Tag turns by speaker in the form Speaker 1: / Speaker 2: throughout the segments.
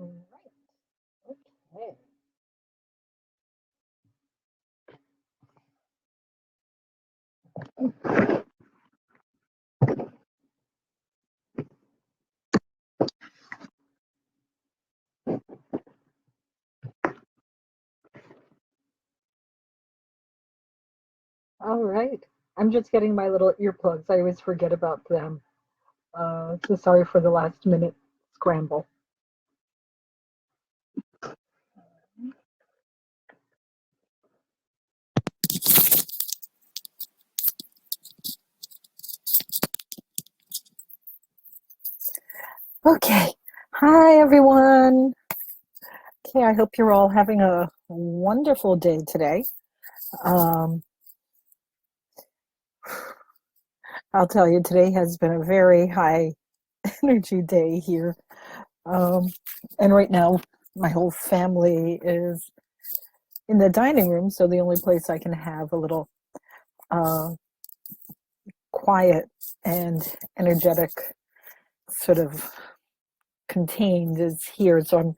Speaker 1: All right. Okay. All right. I'm just getting my little earplugs. I always forget about them. So sorry for the last minute scramble. Okay. Hi, everyone. Okay, I hope you're all having a wonderful day today. Um, I'll tell you, today has been a very high energy day here. Um, and right now, my whole family is in the dining room, so the only place I can have a little uh, quiet and energetic sort of contained is here. So I'm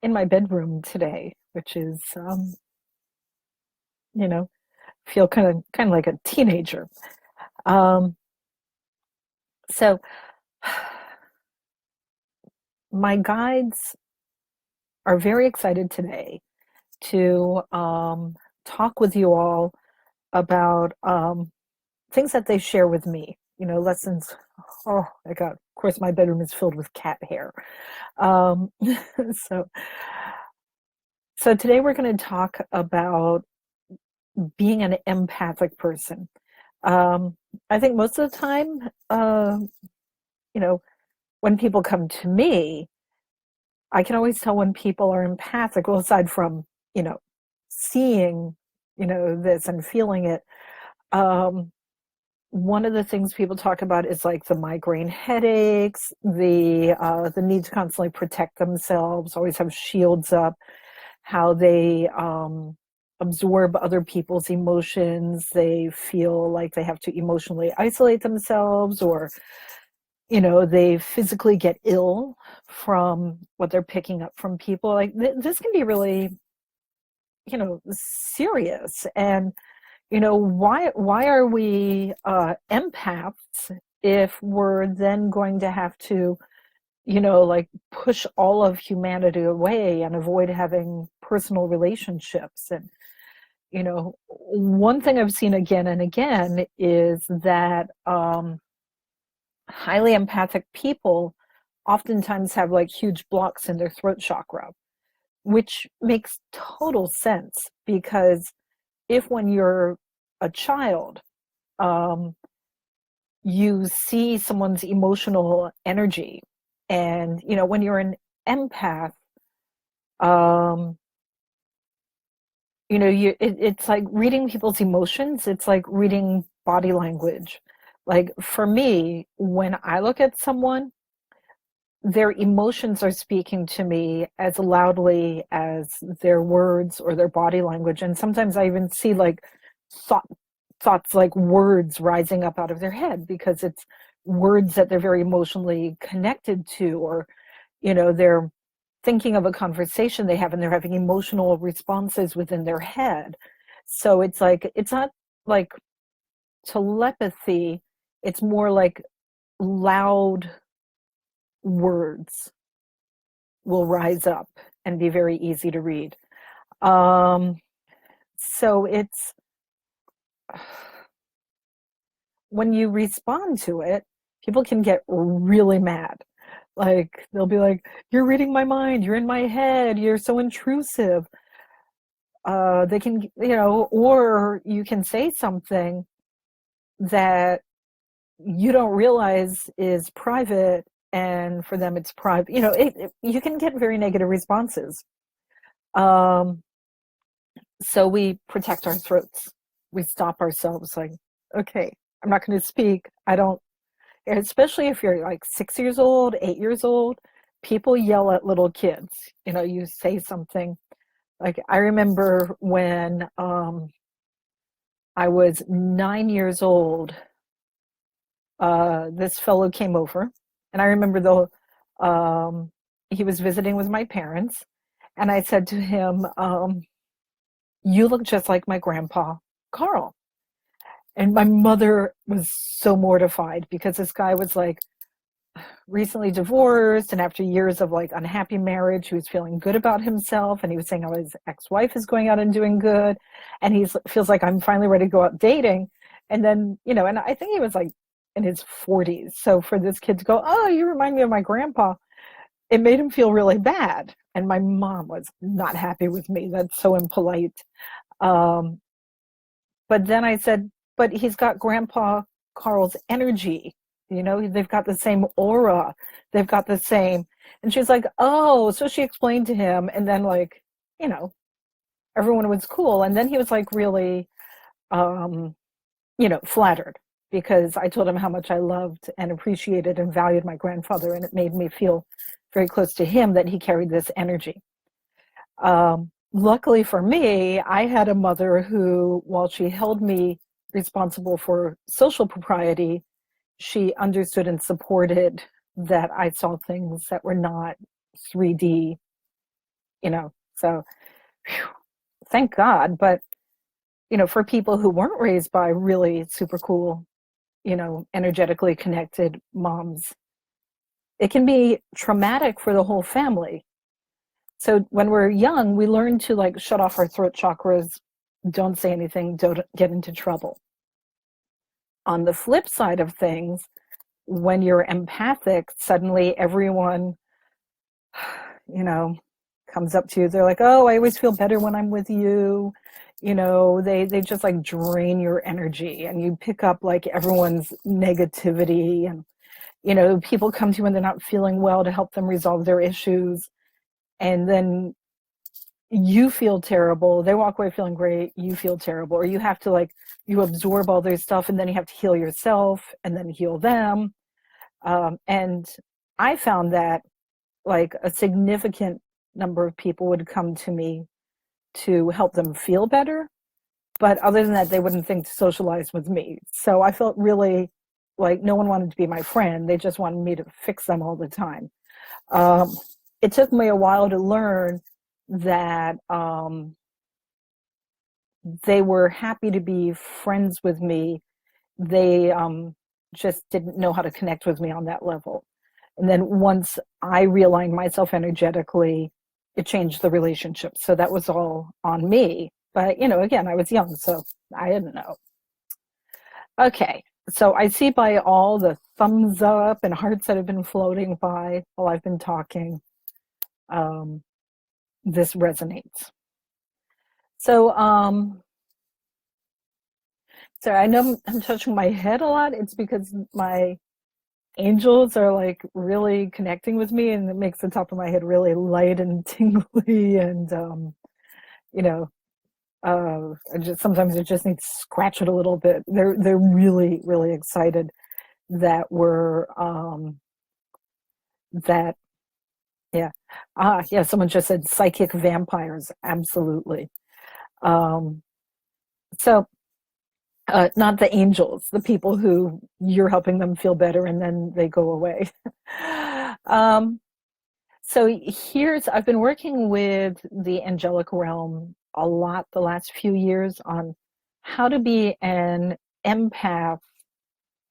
Speaker 1: in my bedroom today, which is, you know, feel kind of like a teenager. Um, so my guides are very excited today to talk with you all about things that they share with me. Lessons. Oh my God! Of course, my bedroom is filled with cat hair. Um, so, so today we're going to talk about being an empathic person. Um, I think most of the time, you know, when people come to me, I can always tell when people are empathic. Well, aside from you know, seeing this and feeling it. Um, One of the things people talk about is like the migraine headaches, the need to constantly protect themselves, always have shields up, how they absorb other people's emotions. They feel like they have to emotionally isolate themselves, or they physically get ill from what they're picking up from people. Like this can be really serious. And why are we empaths if we're then going to have to like push all of humanity away and avoid having personal relationships? And one thing I've seen again and again is that highly empathic people oftentimes have like huge blocks in their throat chakra, which makes total sense, because if when you're a child, um, you see someone's emotional energy, and when you're an empath, um, it's like reading people's emotions. It's like reading body language. Like for me, when I look at someone, their emotions are speaking to me as loudly as their words or their body language. And sometimes I even see like thoughts like words rising up out of their head, because it's words that they're very emotionally connected to, or they're thinking of a conversation they have and they're having emotional responses within their head. So it's like, it's not like telepathy, it's more like loud words will rise up and be very easy to read. So it's, when you respond to it, people can get really mad. Like they'll be like, "You're reading my mind. You're in my head. You're so intrusive." They can, or you can say something that you don't realize is private, and for them it's private. You can get very negative responses. Um, so we protect our throats. We stop ourselves. Like, okay, I'm not going to speak. I don't. Especially if you're like 6 years old, 8 years old, people yell at little kids. You say something. Like I remember when I was 9 years old, this fellow came over, and I remember the he was visiting with my parents, and I said to him, you look just like my grandpa, Carl. And my mother was so mortified because this guy was like recently divorced, and after years of like unhappy marriage, he was feeling good about himself, and he was saying how his ex-wife is going out and doing good, and he feels like, I'm finally ready to go out dating. And then, and I think he was like in his 40s. So for this kid to go, oh, you remind me of my grandpa, it made him feel really bad. And my mom was not happy with me. That's so impolite. Um, but then I said, but he's got Grandpa Carl's energy. They've got the same aura. They've got the same. And she's like, oh, so she explained to him. And then everyone was cool. And then he was like really, flattered because I told him how much I loved and appreciated and valued my grandfather. And it made me feel very close to him that he carried this energy. Luckily for me, I had a mother who, while she held me responsible for social propriety, she understood and supported that I saw things that were not 3D, so whew, thank God. But, for people who weren't raised by really super cool, energetically connected moms, it can be traumatic for the whole family. So when we're young, we learn to like shut off our throat chakras, don't say anything, don't get into trouble. On the flip side of things, when you're empathic, suddenly everyone, comes up to you. They're like, oh, I always feel better when I'm with you. They just like drain your energy, and you pick up like everyone's negativity, and, people come to you when they're not feeling well to help them resolve their issues. And then you feel terrible. They walk away feeling great. You feel terrible. Or you have to you absorb all their stuff, and then you have to heal yourself and then heal them. And I found that like a significant number of people would come to me to help them feel better. But other than that, they wouldn't think to socialize with me. So I felt really like no one wanted to be my friend. They just wanted me to fix them all the time. It took me a while to learn that they were happy to be friends with me. They just didn't know how to connect with me on that level. And then once I realigned myself energetically, it changed the relationship. So that was all on me. But, again, I was young, so I didn't know. Okay, so I see by all the thumbs up and hearts that have been floating by while I've been talking, this resonates. So, sorry, I know I'm touching my head a lot. It's because my angels are like really connecting with me, and it makes the top of my head really light and tingly, and sometimes I just need to scratch it a little bit. They're really, really excited that we're that yeah. Yeah, someone just said psychic vampires. Absolutely. So not the angels, the people who you're helping them feel better and then they go away. So I've been working with the angelic realm a lot the last few years on how to be an empath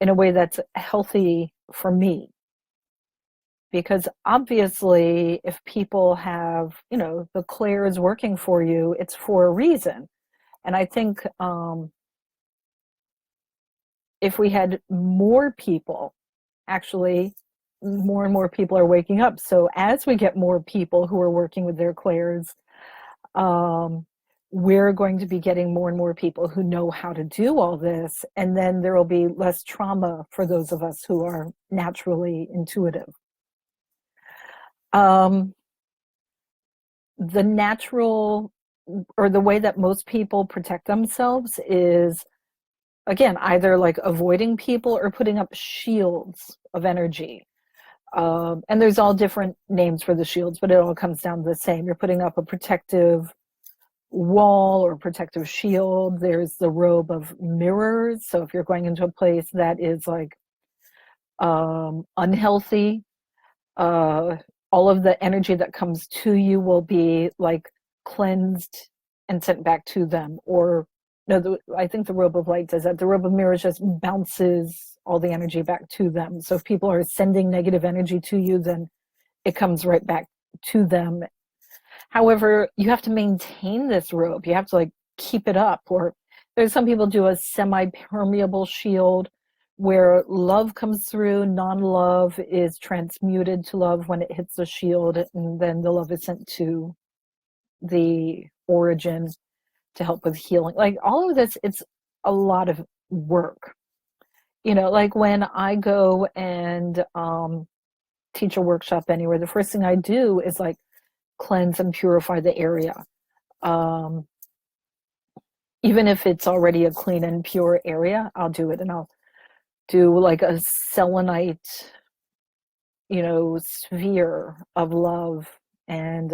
Speaker 1: in a way that's healthy for me. Because obviously, if people have, the clairs working for you, it's for a reason. And I think if we had more people, actually, more and more people are waking up. So as we get more people who are working with their clairs, we're going to be getting more and more people who know how to do all this. And then there will be less trauma for those of us who are naturally intuitive. The natural, or the way that most people protect themselves is, again, either like avoiding people or putting up shields of energy. And there's all different names for the shields, but it all comes down to the same. You're putting up a protective wall or protective shield. There's the robe of mirrors. So if you're going into a place that is like unhealthy, all of the energy that comes to you will be like cleansed and sent back to them. Or no, I think the robe of light does that. The robe of mirrors just bounces all the energy back to them. So if people are sending negative energy to you, then it comes right back to them. However, you have to maintain this robe. You have to like keep it up. Or there's some people do a semi-permeable shield where love comes through, non-love is transmuted to love when it hits the shield, and then the love is sent to the origin to help with healing. Like all of this, it's a lot of work. You know, like when I go and teach a workshop anywhere, the first thing I do is like cleanse and purify the area. Even if it's already a clean and pure area, I'll do it, and I'll do like a selenite, sphere of love, and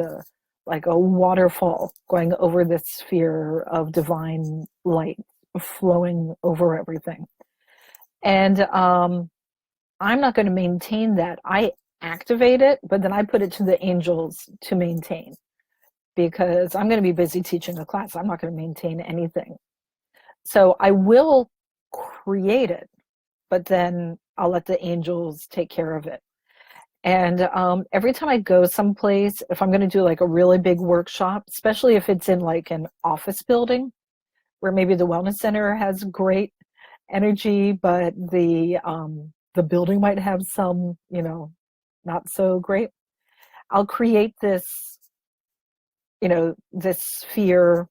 Speaker 1: like a waterfall going over this sphere of divine light flowing over everything. And I'm not going to maintain that. I activate it, but then I put it to the angels to maintain, because I'm going to be busy teaching a class. I'm not going to maintain anything. So I will create it, but then I'll let the angels take care of it. And every time I go someplace, if I'm going to do like a really big workshop, especially if it's in like an office building where maybe the wellness center has great energy, but the building might have some, not so great, I'll create this, this sphere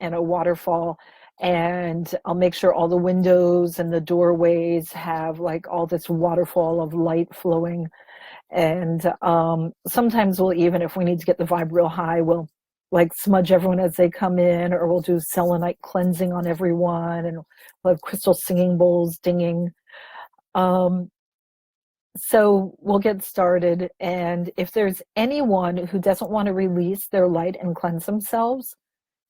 Speaker 1: and a waterfall, and I'll make sure all the windows and the doorways have like all this waterfall of light flowing. And sometimes we'll, even if we need to get the vibe real high, we'll like smudge everyone as they come in, or we'll do selenite cleansing on everyone, and we'll have crystal singing bowls dinging. So we'll get started, and if there's anyone who doesn't want to release their light and cleanse themselves,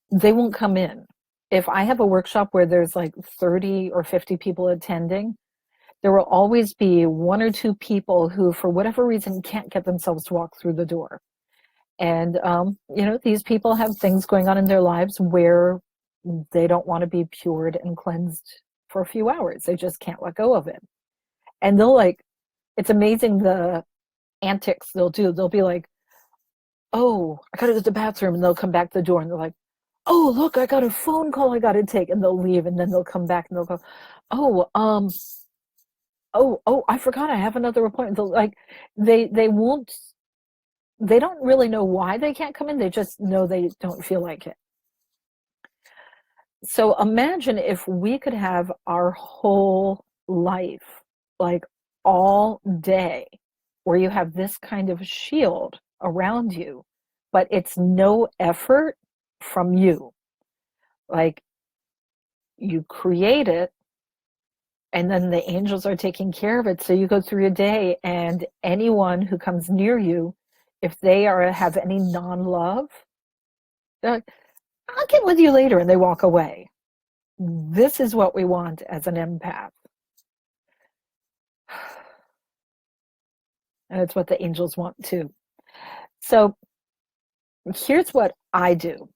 Speaker 1: they won't come in. If I have a workshop where there's like 30 or 50 people attending, there will always be one or two people who, for whatever reason, can't get themselves to walk through the door. And, these people have things going on in their lives where they don't want to be pured and cleansed for a few hours. They just can't let go of it. And it's amazing the antics they'll do. They'll be like, oh, I gotta go to the bathroom. And they'll come back to the door and they're like, oh, look, I got a phone call I gotta take. And they'll leave, and then they'll come back and they'll go, oh, I forgot I have another appointment. They won't, they don't really know why they can't come in. They just know they don't feel like it. So imagine if we could have our whole life, like all day, where you have this kind of shield around you, but it's no effort from you. Like you create it, and then the angels are taking care of it. So you go through your day, and anyone who comes near you, if they have any non-love, they're like, I'll get with you later, and they walk away. This is what we want as an empath. And it's what the angels want too. So here's what I do.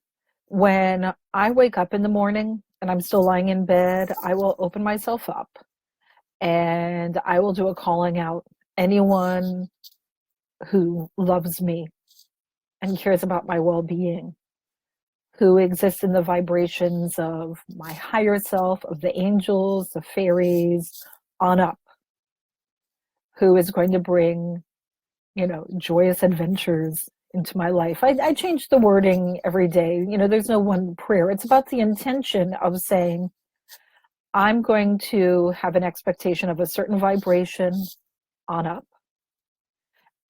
Speaker 1: When I wake up in the morning and I'm still lying in bed, I will open myself up and I will do a calling out. Anyone who loves me and cares about my well-being, who exists in the vibrations of my higher self, of the angels, the fairies, on up, who is going to bring, joyous adventures into my life. I change the wording every day. There's no one prayer. It's about the intention of saying, I'm going to have an expectation of a certain vibration on up.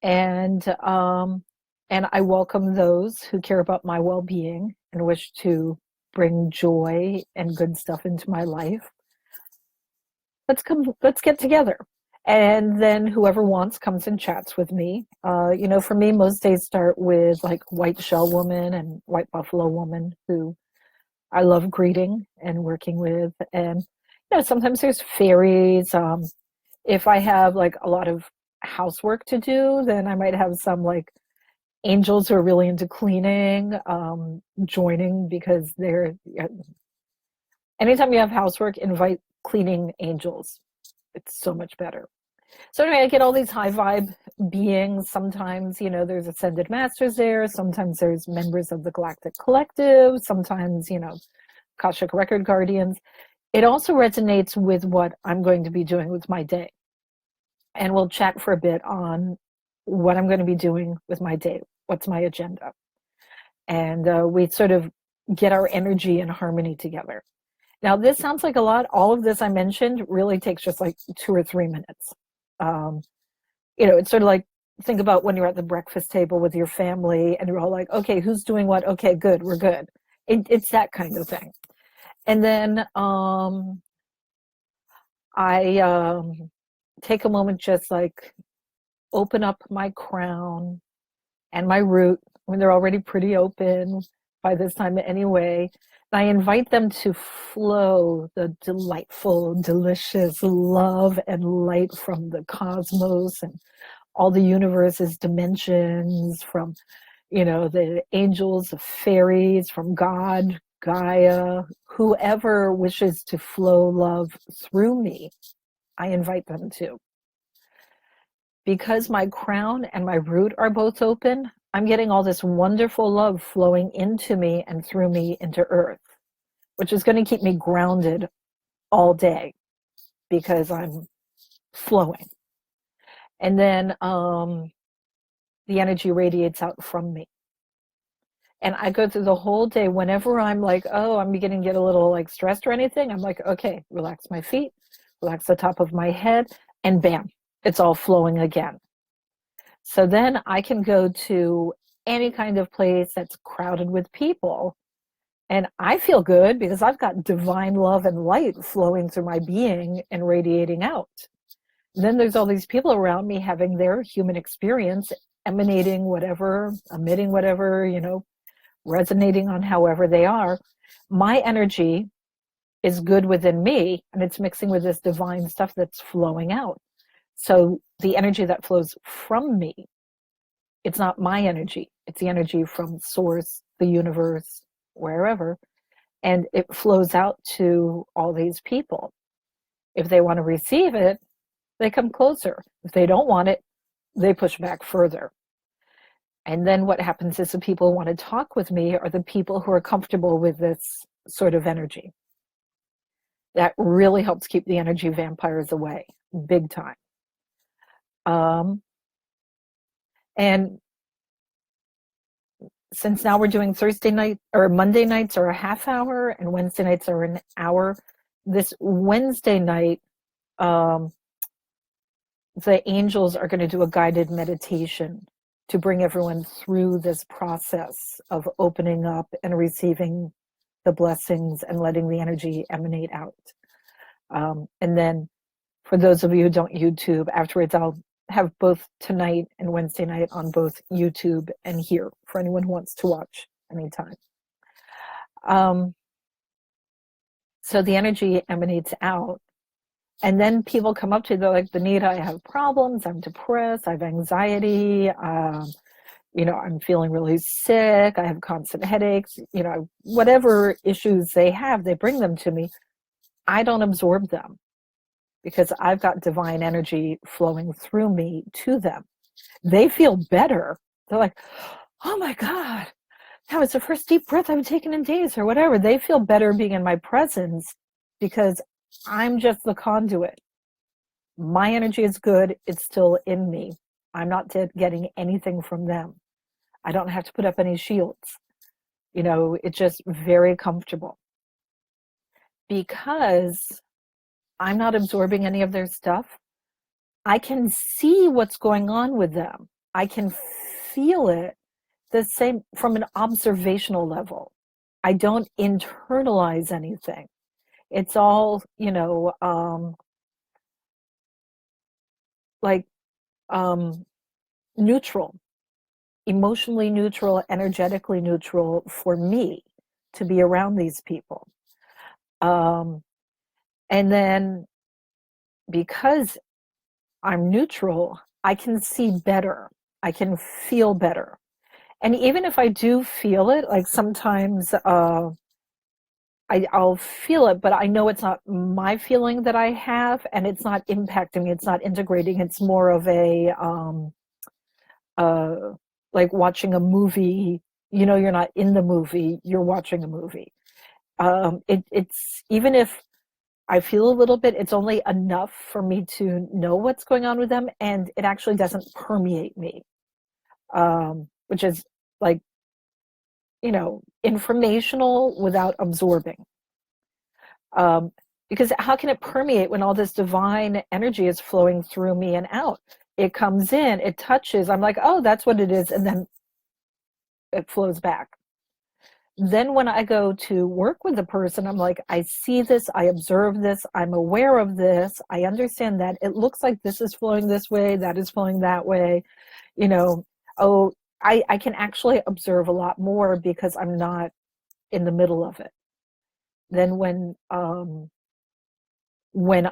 Speaker 1: And I welcome those who care about my well-being and wish to bring joy and good stuff into my life. Let's get together. And then whoever wants comes and chats with me. For me, most days start with like White Shell Woman and White Buffalo Woman, who I love greeting and working with. And, sometimes there's fairies. If I have like a lot of housework to do, then I might have some like angels who are really into cleaning, joining, because they're, anytime you have housework, invite cleaning angels. It's so much better. So anyway, I get all these high vibe beings. Sometimes, there's ascended masters there. Sometimes there's members of the Galactic Collective. Sometimes, Akashic Record Guardians. It also resonates with what I'm going to be doing with my day. And we'll chat for a bit on what I'm going to be doing with my day. What's my agenda? And we sort of get our energy and harmony together. Now, this sounds like a lot. All of this I mentioned really takes just like 2 or 3 minutes. It's sort of like, think about when you're at the breakfast table with your family and you're all like, okay, who's doing what? Okay, good, we're good. It's that kind of thing. And then I take a moment, just like open up my crown and my root when they're already pretty open by this time anyway. I invite them to flow the delightful, delicious love and light from the cosmos and all the universe's dimensions, from, the angels, the fairies, from God, Gaia, whoever wishes to flow love through me, I invite them to. Because my crown and my root are both open, I'm getting all this wonderful love flowing into me and through me into earth, which is going to keep me grounded all day because I'm flowing. And then the energy radiates out from me. And I go through the whole day, whenever I'm like, oh, I'm beginning to get a little like stressed or anything, I'm like, okay, relax my feet, relax the top of my head, and bam, it's all flowing again. So then I can go to any kind of place that's crowded with people, and I feel good because I've got divine love and light flowing through my being and radiating out. Then there's all these people around me having their human experience, emanating whatever, emitting whatever, resonating on however they are. My energy is good within me, and it's mixing with this divine stuff that's flowing out. So the energy that flows from me, it's not my energy. It's the energy from source, the universe, wherever. And it flows out to all these people. If they want to receive it, they come closer. If they don't want it, they push back further. And then what happens is the people who want to talk with me are the people who are comfortable with this sort of energy. That really helps keep the energy vampires away, big time. And since now we're doing Thursday night or Monday nights are a half hour and Wednesday nights are an hour, this Wednesday night, the angels are going to do a guided meditation to bring everyone through this process of opening up and receiving the blessings and letting the energy emanate out. And then for those of you who don't YouTube, afterwards I'll have both tonight and Wednesday night on both YouTube and here for anyone who wants to watch anytime. So the energy emanates out. And then people come up to you, they're like, Bonita, I have problems, I'm depressed, I have anxiety, I'm feeling really sick, I have constant headaches, whatever issues they have, they bring them to me. I don't absorb them because I've got divine energy flowing through me to them. They feel better. They're like, oh my God, that was the first deep breath I've taken in days or whatever. They feel better being in my presence because I'm just the conduit. My energy is good. It's still in me. I'm not getting anything from them. I don't have to put up any shields. It's just very comfortable. Because I'm not absorbing any of their stuff, I can see what's going on with them. I can feel it the same from an observational level. I don't internalize anything. It's all, neutral, emotionally neutral, energetically neutral for me to be around these people. And then because I'm neutral, I can see better. I can feel better. And even if I do feel it, like sometimes I'll feel it, but I know it's not my feeling that I have, and it's not impacting me. It's not integrating. It's more of a uh, like watching a movie. You know, you're not in the movie. You're watching a movie. It's even if I feel a little bit, it's only enough for me to know what's going on with them, and it actually doesn't permeate me, which is like, informational without absorbing. Um, because how can it permeate when all this divine energy is flowing through me and out? It comes in, it touches, I'm like, oh, that's what it is, and then it flows back. Then when I go to work with the person, I'm like, I see this, I observe this, I'm aware of this, I understand that it looks like this is flowing this way, that is flowing that way, oh, I can actually observe a lot more because I'm not in the middle of it. Then when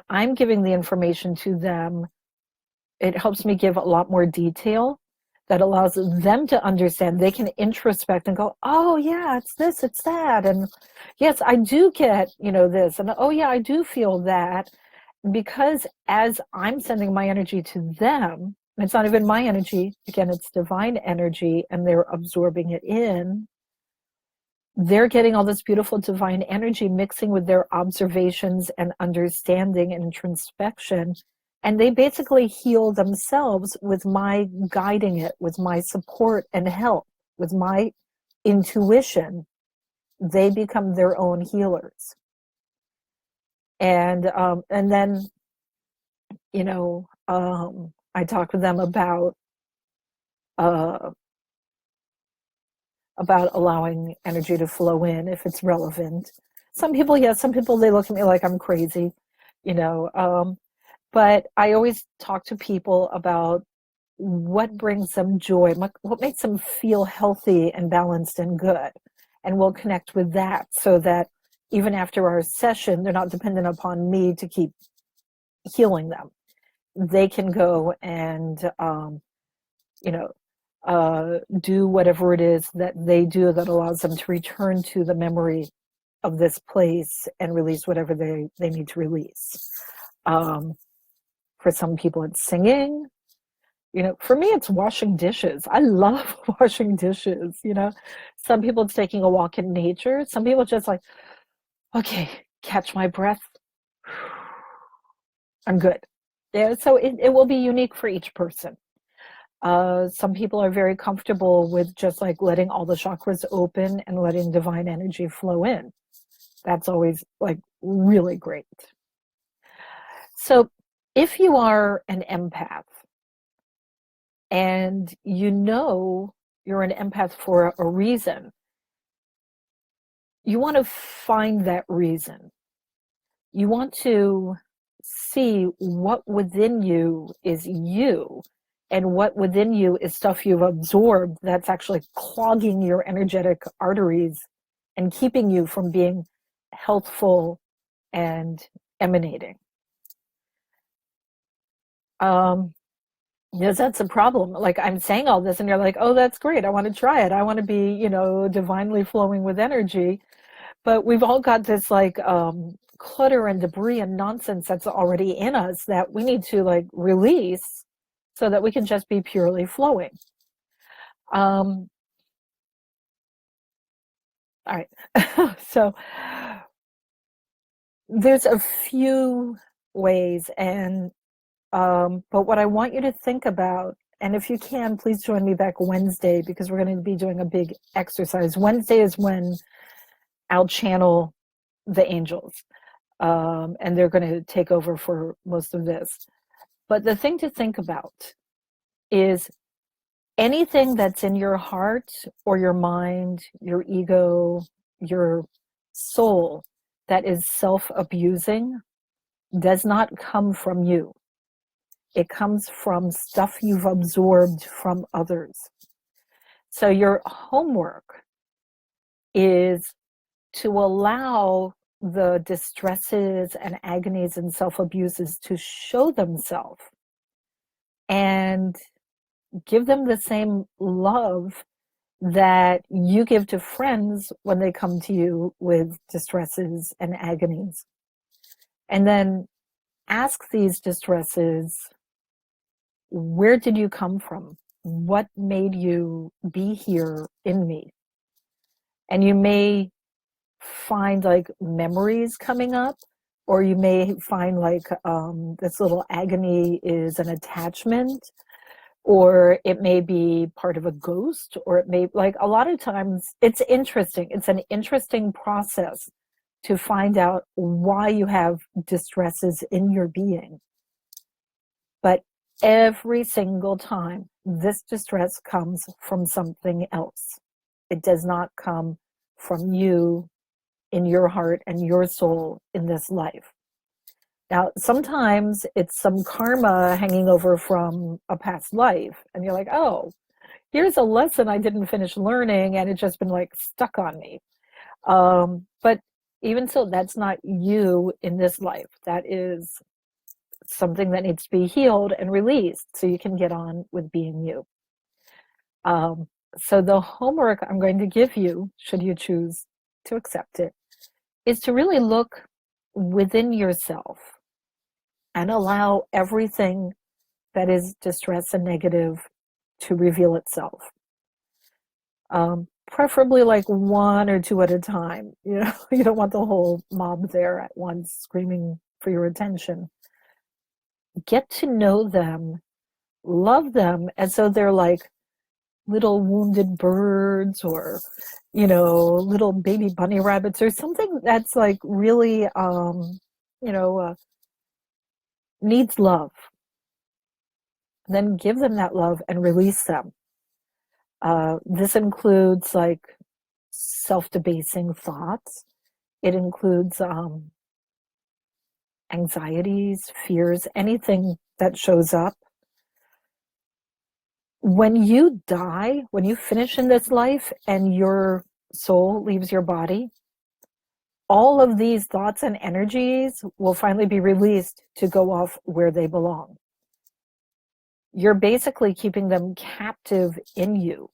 Speaker 1: I'm giving the information to them, it helps me give a lot more detail that allows them to understand. They can introspect and go, oh yeah, it's this, it's that. And yes, I do get, this. And oh yeah, I do feel that. Because as I'm sending my energy to them, and it's not even my energy, again, it's divine energy, and they're absorbing it in, they're getting all this beautiful divine energy mixing with their observations and understanding and introspection. And they basically heal themselves with my guiding it, with my support and help, with my intuition. They become their own healers. And then, I talk with them uh, about allowing energy to flow in if it's relevant. Some people, yes, some people, they look at me like I'm crazy, but I always talk to people about what brings them joy, what makes them feel healthy and balanced and good. And we'll connect with that so that even after our session, they're not dependent upon me to keep healing them. They can go and, do whatever it is that they do that allows them to return to the memory of this place and release whatever they need to release. For some people, it's singing. For me, it's washing dishes. I love washing dishes. Some people it's taking a walk in nature. Some people just like, okay, catch my breath. I'm good. Yeah, so it will be unique for each person. Some people are very comfortable with just like letting all the chakras open and letting divine energy flow in. That's always like really great. So if you are an empath and you're an empath for a reason, you want to find that reason. You want to see what within you is you and what within you is stuff you've absorbed that's actually clogging your energetic arteries and keeping you from being healthful and emanating. Yes, that's a problem. Like I'm saying all this and you're like, oh, that's great. I want to try it. I want to be, divinely flowing with energy. But we've all got this like clutter and debris and nonsense that's already in us that we need to like release so that we can just be purely flowing. All right. So there's a few ways, and but what I want you to think about, and if you can, please join me back Wednesday because we're going to be doing a big exercise. Wednesday is when I'll channel the angels, and they're going to take over for most of this. But the thing to think about is anything that's in your heart or your mind, your ego, your soul that is self-abusing does not come from you. It comes from stuff you've absorbed from others. So your homework is to allow the distresses and agonies and self-abuses to show themselves and give them the same love that you give to friends when they come to you with distresses and agonies. And then ask these distresses, where did you come from? What made you be here in me? And you may find like memories coming up, or you may find like this little agony is an attachment, or it may be part of a ghost, or it may, like, a lot of times it's interesting. It's an interesting process to find out why you have distresses in your being. But every single time, this distress comes from something else. It does not come from you in your heart and your soul in this life. Now, sometimes it's some karma hanging over from a past life, and you're like, oh, here's a lesson I didn't finish learning, and it's just been like stuck on me. But even so, that's not you in this life. That is something that needs to be healed and released so you can get on with being you. So the homework I'm going to give you, should you choose to accept it, is to really look within yourself and allow everything that is distress and negative to reveal itself. Preferably like one or two at a time. You know, you don't want the whole mob there at once screaming for your attention. Get to know them, love them as though they're like little wounded birds, or, you know, little baby bunny rabbits, or something that's like really, needs love. Then give them that love and release them. This includes like self-debasing thoughts. It includes anxieties, fears, anything that shows up. When you die, when you finish in this life and your soul leaves your body, all of these thoughts and energies will finally be released to go off where they belong. You're basically keeping them captive in you.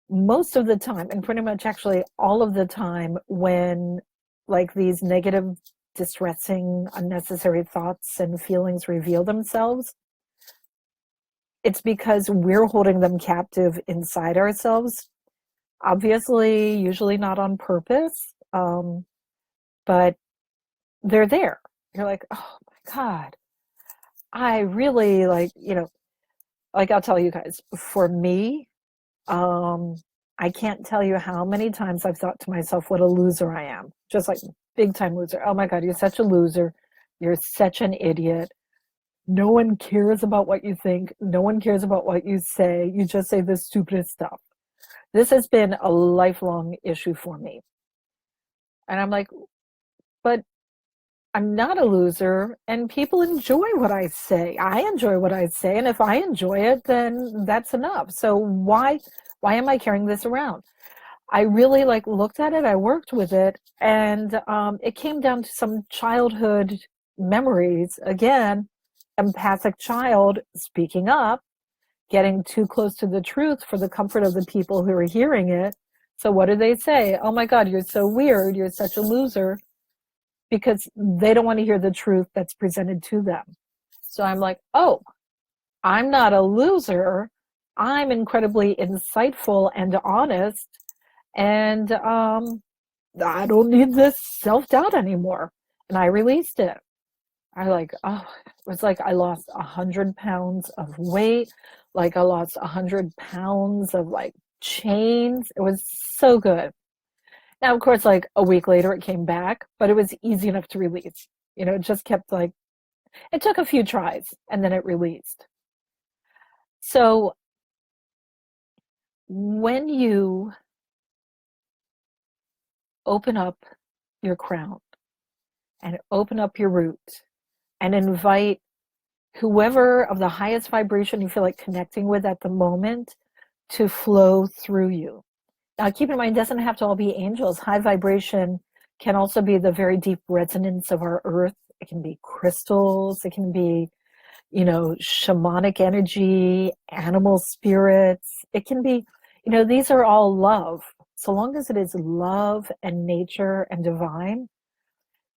Speaker 1: Most of the time, and pretty much actually all of the time, when like these negative, distressing, unnecessary thoughts and feelings reveal themselves, it's because we're holding them captive inside ourselves. Obviously, usually not on purpose, but they're there. You're like, oh my God, I really like, like I'll tell you guys, for me, I can't tell you how many times I've thought to myself, what a loser I am. Just like big time loser. Oh my God, you're such a loser. You're such an idiot. No one cares about what you think. No one cares about what you say. You just say the stupidest stuff. This has been a lifelong issue for me. And I'm like, but I'm not a loser, and people enjoy what I say. I enjoy what I say, and if I enjoy it, then that's enough. So why am I carrying this around? I really looked at it, I worked with it, and it came down to some childhood memories. Again, empathic child speaking up, getting too close to the truth for the comfort of the people who are hearing it. So what do they say? Oh my God, you're so weird, you're such a loser, because they don't want to hear the truth that's presented to them. So I'm like, oh, I'm not a loser. I'm incredibly insightful and honest, and I don't need this self-doubt anymore. And I released it. It was like I lost 100 pounds of weight, like I lost 100 pounds of chains. It was so good. Now, of course, a week later it came back, but it was easy enough to release. It just kept it took a few tries and then it released. So when you open up your crown and open up your root and invite whoever of the highest vibration you feel like connecting with at the moment to flow through you. Now, keep in mind, it doesn't have to all be angels. High vibration can also be the very deep resonance of our earth. It can be crystals. It can be, shamanic energy, animal spirits. It can be, these are all love. So long as it is love and nature and divine,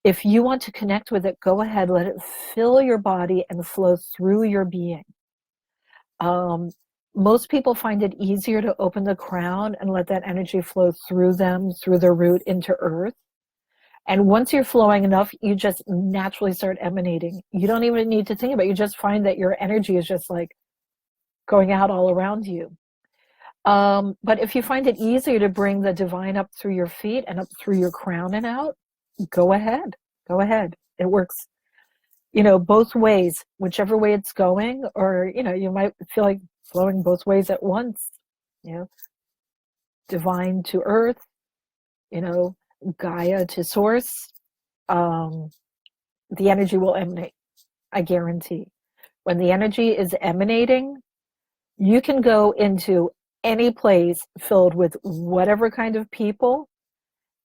Speaker 1: if you want to connect with it, go ahead, let it fill your body and flow through your being. Most people find it easier to open the crown and let that energy flow through them, through their root into earth. And once you're flowing enough, you just naturally start emanating. You don't even need to think about it. You just find that your energy is just like going out all around you. But if you find it easier to bring the divine up through your feet and up through your crown and out, go ahead. Go ahead. It works, both ways, whichever way it's going, or, you might feel like flowing both ways at once, divine to earth, Gaia to source. The energy will emanate, I guarantee. When the energy is emanating, you can go into any place filled with whatever kind of people,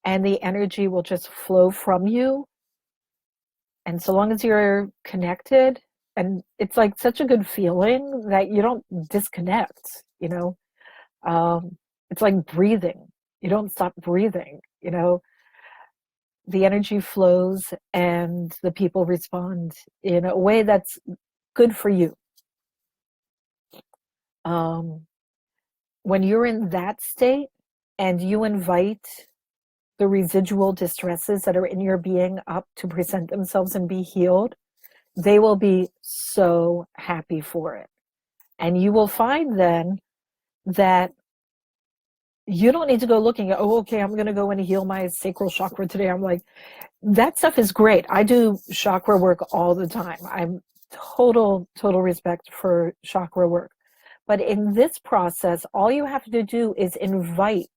Speaker 1: and the energy will just flow from you. And so long as you're connected, and it's like such a good feeling that you don't disconnect, it's like breathing. You don't stop breathing, the energy flows and the people respond in a way that's good for you. When you're in that state and you invite the residual distresses that are in your being up to present themselves and be healed, they will be so happy for it. And you will find then that you don't need to go looking at, okay, I'm going to go and heal my sacral chakra today. I'm like, that stuff is great. I do chakra work all the time. I'm total respect for chakra work. But in this process, all you have to do is invite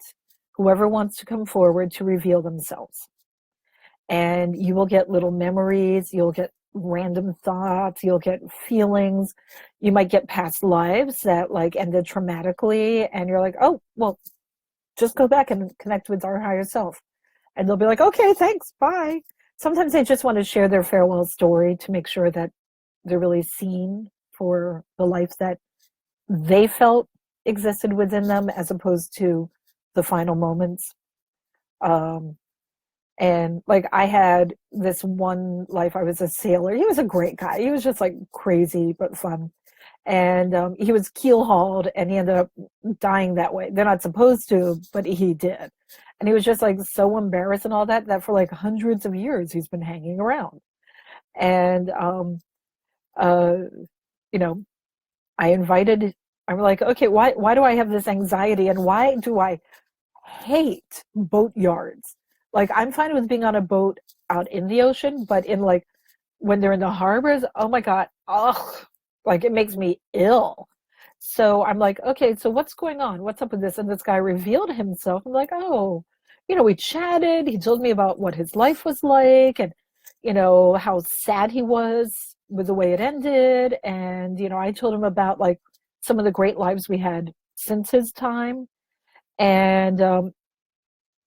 Speaker 1: whoever wants to come forward to reveal themselves. And you will get little memories, you'll get random thoughts, you'll get feelings, you might get past lives that like ended traumatically, and you're like, oh, well, just go back and connect with our higher self. And they'll be like, okay, thanks, bye. Sometimes they just want to share their farewell story to make sure that they're really seen for the life that they felt existed within them, as opposed to the final moments. And like I had this one life, I was a sailor. He was a great guy. He was just like crazy but fun. And he was keel hauled, and he ended up dying that way. They're not supposed to, but he did. And he was just like so embarrassed and all that, that for like hundreds of years he's been hanging around. And I'm like, okay, why do I have this anxiety, and why do I hate boat yards? Like, I'm fine with being on a boat out in the ocean, but in like when they're in the harbors, oh my God, like it makes me ill. So I'm like, okay, so what's going on? What's up with this? And this guy revealed himself. I'm like, oh, we chatted. He told me about what his life was like, and how sad he was with the way it ended. And I told him about like some of the great lives we had since his time. And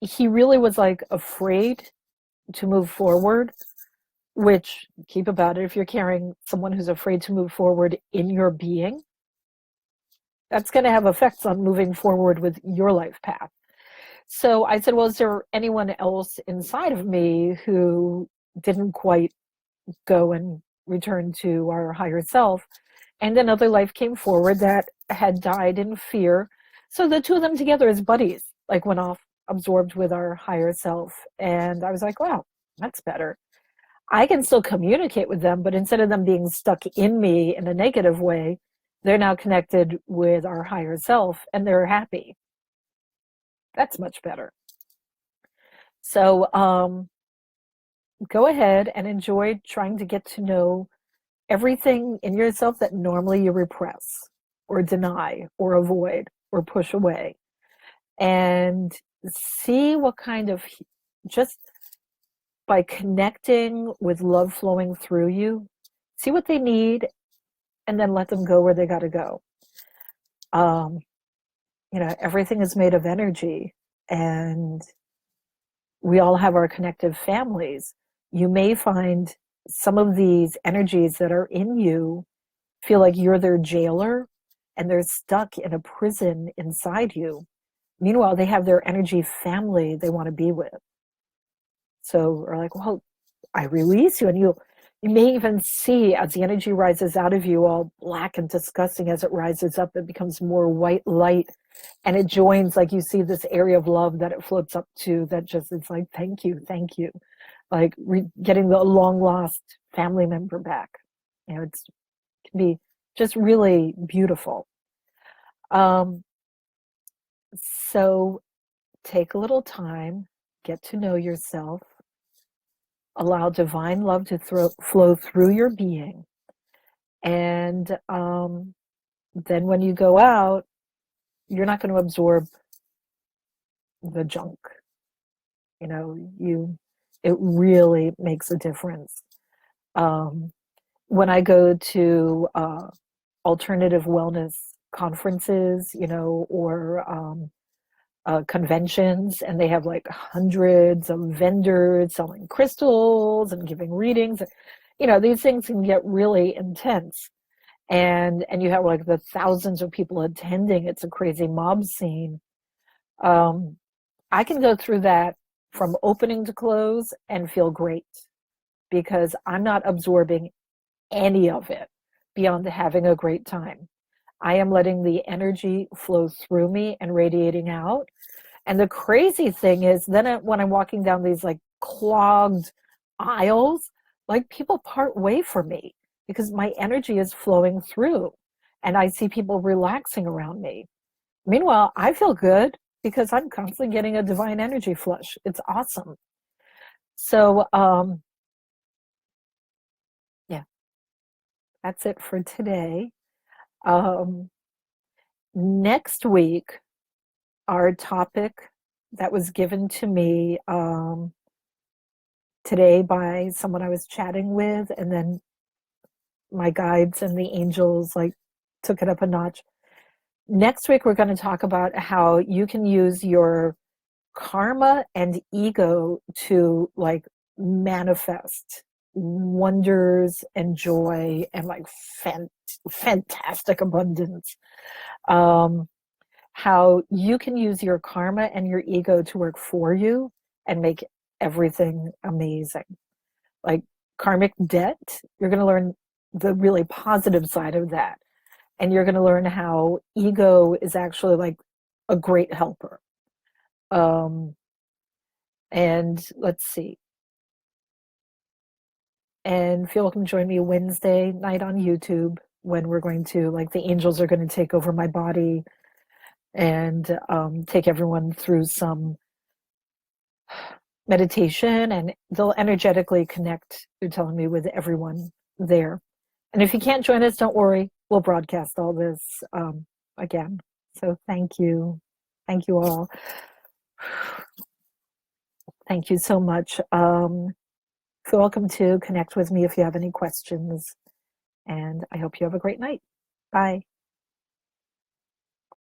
Speaker 1: he really was like afraid to move forward, which, keep about it, if you're carrying someone who's afraid to move forward in your being, that's going to have effects on moving forward with your life path. So I said, well, is there anyone else inside of me who didn't quite go and return to our higher self? And another life came forward that had died in fear. So the two of them together as buddies, like went off, absorbed with our higher self. And I was like, wow, that's better. I can still communicate with them, but instead of them being stuck in me in a negative way, they're now connected with our higher self and they're happy. That's much better. So go ahead and enjoy trying to get to know everything in yourself that normally you repress or deny or avoid or push away, and see what kind of, just by connecting with love flowing through you, see what they need, and then let them go where they got to go. Everything is made of energy, and we all have our connective families. You may find some of these energies that are in you feel like you're their jailer and they're stuck in a prison inside you. Meanwhile, they have their energy family they want to be with. So we're like, well, I release you, and you may even see as the energy rises out of you, all black and disgusting, as it rises up, it becomes more white light, and it joins, like you see this area of love that it floats up to, that just, it's like, thank you, like getting the long lost family member back. You know, it can be just really beautiful. So take a little time, get to know yourself, allow divine love to flow through your being. And then when you go out, you're not going to absorb the junk. You know, it really makes a difference. When I go to alternative wellness conferences, you know, or conventions, and they have like hundreds of vendors selling crystals and giving readings, you know, these things can get really intense, and you have like the thousands of people attending. It's a crazy mob scene. I can go through that from opening to close and feel great, because I'm not absorbing any of it beyond having a great time. I am letting the energy flow through me and radiating out. And the crazy thing is, then when I'm walking down these like clogged aisles, like people part way from me because my energy is flowing through, and I see people relaxing around me. Meanwhile, I feel good because I'm constantly getting a divine energy flush. It's awesome. So, yeah, that's it for today. Next week, our topic that was given to me today by someone I was chatting with, and then my guides and the angels like took it up a notch. Next week, we're going to talk about how you can use your karma and ego to like manifest wonders and joy and like fantastic abundance. How you can use your karma and your ego to work for you and make everything amazing. Like karmic debt, you're going to learn the really positive side of that. And you're going to learn how ego is actually like a great helper. And let's see. And feel welcome to join me Wednesday night on YouTube, when we're going to, like, the angels are going to take over my body and take everyone through some meditation, and they'll energetically connect, they're telling me, with everyone there. And if you can't join us, don't worry, we'll broadcast all this again. So thank you all. Thank you so much. Feel welcome to connect with me if you have any questions, and I hope you have a great night. Bye.